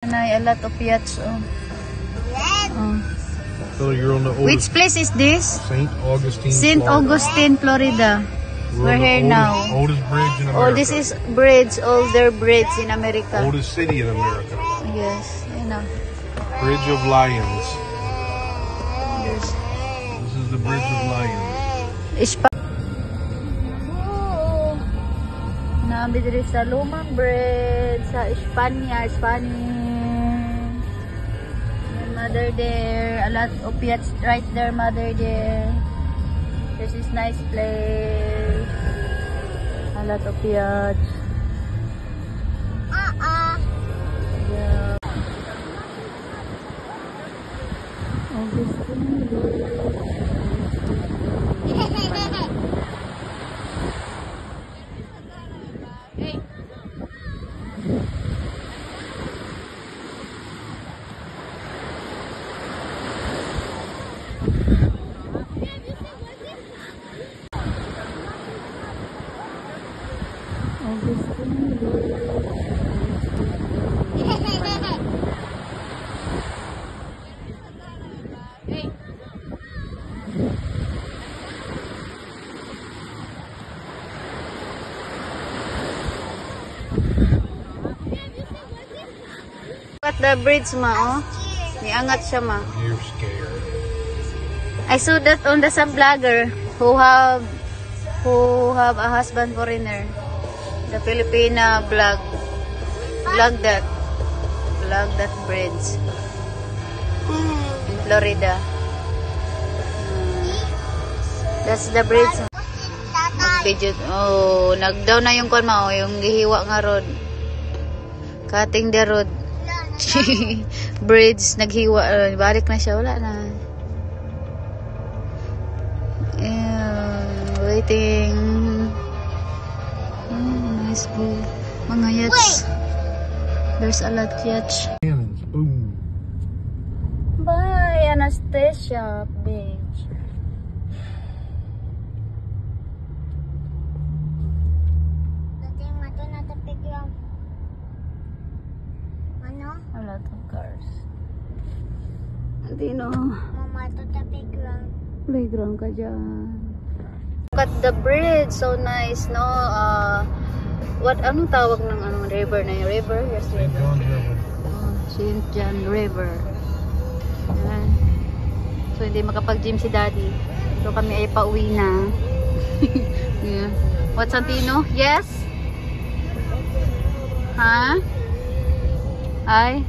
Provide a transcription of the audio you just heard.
A lot of yachts. So you're on the oldest, Which place is this? St. Augustine, St. Florida. Augustine, Florida. We're on the here now. Oldest bridge in America. Oh, this is bridge, older bridge in America. Oldest city in America. Yes, you know. Bridge of Lions. Yes. This is the Bridge of Lions. Nabi diri sa lumang bridge sa Espanya, Spanish. And mother there, a lot of yachts right there, mother there. This is nice place. A lot of yachts. Yeah. At the bridge ma, oh. Niangat siya ma. You're scared. I saw that on the some vlogger who have a husband foreigner. The Filipina vlog that bridge in Florida. That's the bridge. Oh, nagdaw na yung kon ma, oh, yung gihiwa nga road. Cutting the road. Bridge naghiwa, balik na siya, wala na. Waiting. Nice view. Mga yachts. There's a lot yachts. Boom. Bye, Anastasia Beach. A lot of cars. Hindi no. Mama, ito the playground. Playground ka dyan. Look at the bridge, so nice, no? Anong tawag ng river na yung river? Yes, St. John's River. St. John River. Ayan. So, hindi makapag-gym si Daddy. So, kami ay pauwi na. Yeah. What, Santino? Yes? Ha? Ay?